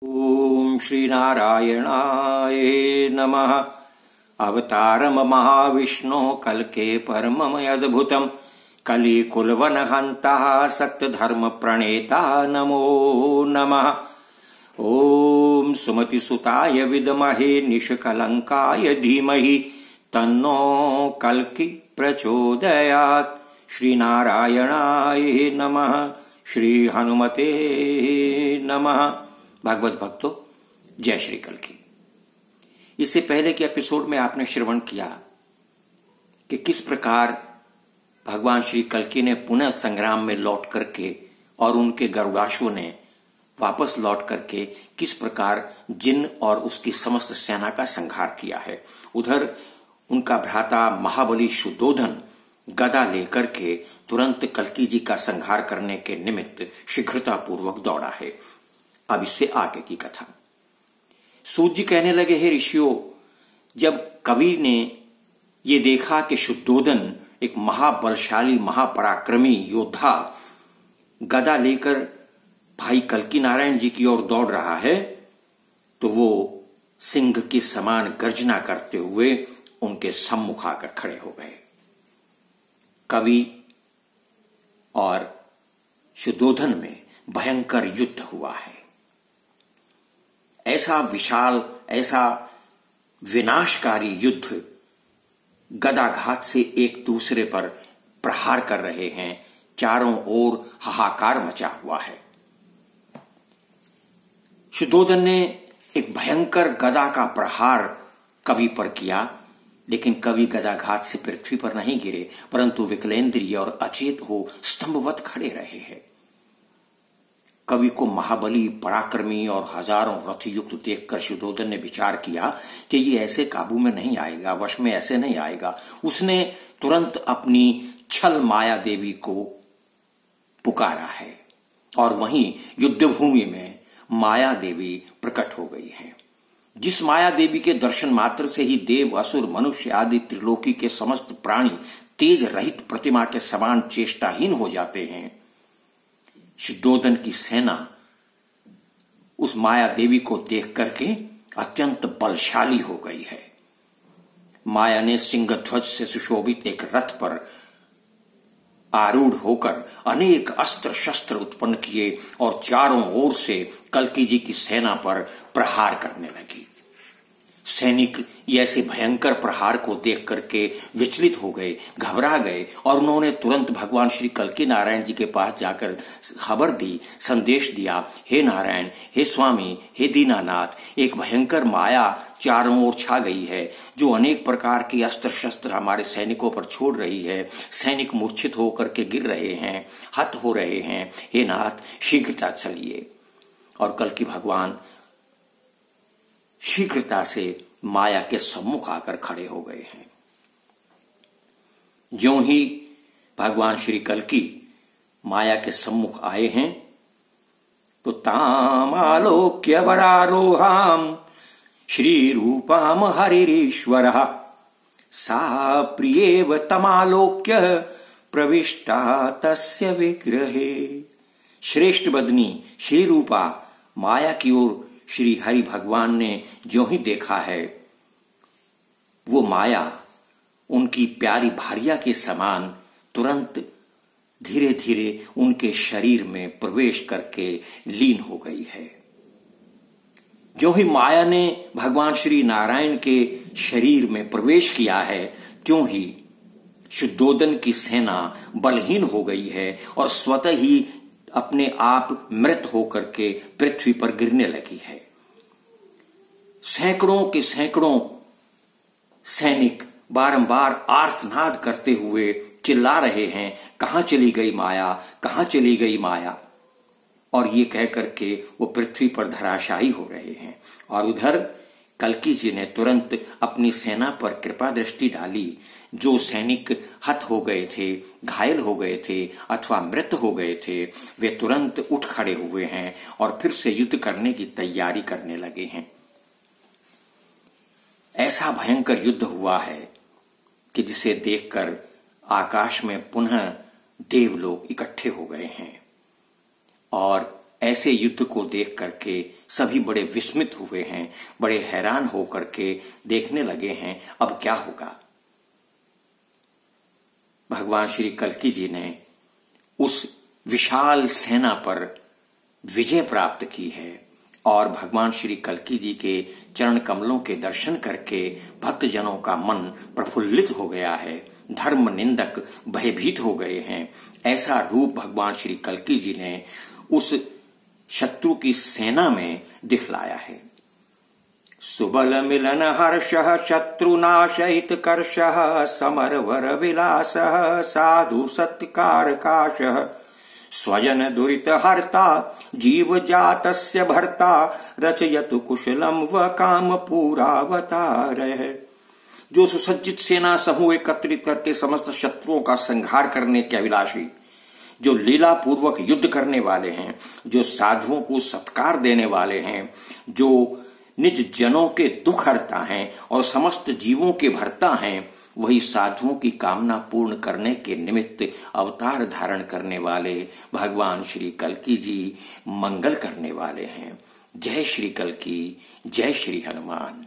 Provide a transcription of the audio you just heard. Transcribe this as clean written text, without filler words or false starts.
ओम श्री नारायणाय नमः। अवतारम महाविष्णु कल्के परमम अद्भुतम कलिकुलवन हंता सक्त धर्म प्रणेता नमो नमः। ओम सुमति सुताय विद्महे निष्कलंकाय धीमहि तन्नो कल्कि प्रचोदयात्। श्री नारायणाय नमः। श्री हनुमते नमः। भागवत भक्तों, जय श्री कल्कि। इससे पहले के एपिसोड में आपने श्रवण किया कि किस प्रकार भगवान श्री कल्कि ने पुनः संग्राम में लौट करके और उनके गरुड़ाश्व ने वापस लौट करके किस प्रकार जिन और उसकी समस्त सेना का संहार किया है। उधर उनका भ्राता महाबली शुद्धोधन गदा लेकर के तुरंत कल्कि जी का संहार करने के निमित्त शीघ्रतापूर्वक दौड़ा है। अब इससे आगे की कथा। सूत जी कहने लगे, हे ऋषियों, जब कवि ने ये देखा कि शुद्धोधन एक महाबलशाली महापराक्रमी योद्धा गदा लेकर भाई कल्कि नारायण जी की ओर दौड़ रहा है, तो वो सिंह की समान गर्जना करते हुए उनके सम्मुख आकर खड़े हो गए। कवि और शुद्धोधन में भयंकर युद्ध हुआ है। ऐसा विशाल, ऐसा विनाशकारी युद्ध गदाघात से एक दूसरे पर प्रहार कर रहे हैं। चारों ओर हाहाकार मचा हुआ है। शुद्धोधन ने एक भयंकर गदा का प्रहार कवि पर किया, लेकिन कवि गदाघात से पृथ्वी पर नहीं गिरे, परंतु विकलेंद्रिय और अचेत हो स्तंभवत खड़े रहे हैं। कवि को महाबली, पराक्रमी और हजारों रथ युक्त देखकर शुद्धोधन ने विचार किया कि ये ऐसे काबू में नहीं आएगा, वश में ऐसे नहीं आएगा। उसने तुरंत अपनी छल माया देवी को पुकारा है और वहीं युद्धभूमि में माया देवी प्रकट हो गई है। जिस माया देवी के दर्शन मात्र से ही देव, असुर, मनुष्य आदि त्रिलोकी के समस्त प्राणी तेज रहित प्रतिमा के समान चेष्टाहीन हो जाते हैं, शुद्धोधन की सेना उस माया देवी को देख करके अत्यंत बलशाली हो गई है। माया ने सिंह ध्वज से सुशोभित एक रथ पर आरूढ़ होकर अनेक अस्त्र शस्त्र उत्पन्न किए और चारों ओर से कल्कि जी की सेना पर प्रहार करने लगी। सैनिक ये ऐसे भयंकर प्रहार को देख करके विचलित हो गए, घबरा गए और उन्होंने तुरंत भगवान श्री कल्कि नारायण जी के पास जाकर खबर दी, संदेश दिया, हे नारायण, हे स्वामी, हे दीनानाथ, एक भयंकर माया चारों ओर छा गई है, जो अनेक प्रकार की अस्त्र शस्त्र हमारे सैनिकों पर छोड़ रही है। सैनिक मूर्छित होकर के गिर रहे हैं, हत हो रहे हैं। हे नाथ, शीघ्रता चलिए। और कल्कि भगवान शीघ्रता से माया के सम्मुख आकर खड़े हो गए हैं। ज्यों ही भगवान श्री कल्कि माया के सम्मुख आए हैं, तो तामालोक्य वरारोहाम श्री रूपाम हरिरीश्वरः सा प्रियेव तमालोक्य प्रविष्टा तस्य विग्रहे। श्रेष्ठ बदनी श्री रूपा माया की ओर श्री हरि भगवान ने जो ही देखा है, वो माया उनकी प्यारी भार्या के समान तुरंत धीरे धीरे उनके शरीर में प्रवेश करके लीन हो गई है। जो ही माया ने भगवान श्री नारायण के शरीर में प्रवेश किया है, त्यों ही शुद्धोधन की सेना बलहीन हो गई है और स्वतः ही अपने आप मृत होकर के पृथ्वी पर गिरने लगी है। सैकड़ों के सैकड़ों सैनिक बारंबार आर्तनाद करते हुए चिल्ला रहे हैं, कहां चली गई माया, कहां चली गई माया, और ये कह करके वो पृथ्वी पर धराशायी हो रहे हैं। और उधर कल्कि जी ने तुरंत अपनी सेना पर कृपा दृष्टि डाली। जो सैनिक हत हो गए थे, घायल हो गए थे अथवा मृत हो गए थे, वे तुरंत उठ खड़े हुए हैं और फिर से युद्ध करने की तैयारी करने लगे हैं। ऐसा भयंकर युद्ध हुआ है कि जिसे देखकर आकाश में पुनः देवलोक इकट्ठे हो गए हैं और ऐसे युद्ध को देख करके सभी बड़े विस्मित हुए हैं, बड़े हैरान होकर के देखने लगे हैं अब क्या होगा। भगवान श्री कल्की जी ने उस विशाल सेना पर विजय प्राप्त की है और भगवान श्री कल्की जी के चरण कमलों के दर्शन करके भक्तजनों का मन प्रफुल्लित हो गया है, धर्म निंदक भयभीत हो गए हैं। ऐसा रूप भगवान श्री कल्की जी ने उस शत्रु की सेना में दिखलाया है। सुबल मिलन हर्षः शत्रुनाशयित कर्षः समरवर विलासः साधु सत्कारकाशः स्वजन दुरित हर्ता जीव जातस्य भर्ता रचयतु कुशलम व काम पूरावतारः। जो सुसज्जित सेना समूह एकत्रित करके समस्त शत्रुओं का संहार करने के अभिलाषी, जो लीला पूर्वक युद्ध करने वाले हैं, जो साधुओं को सत्कार देने वाले हैं, जो निज जनों के दुख हरता हैं और समस्त जीवों के भरता हैं, वही साधुओं की कामना पूर्ण करने के निमित्त अवतार धारण करने वाले भगवान श्री कल्की जी मंगल करने वाले हैं। जय श्री कल्की, जय श्री हनुमान।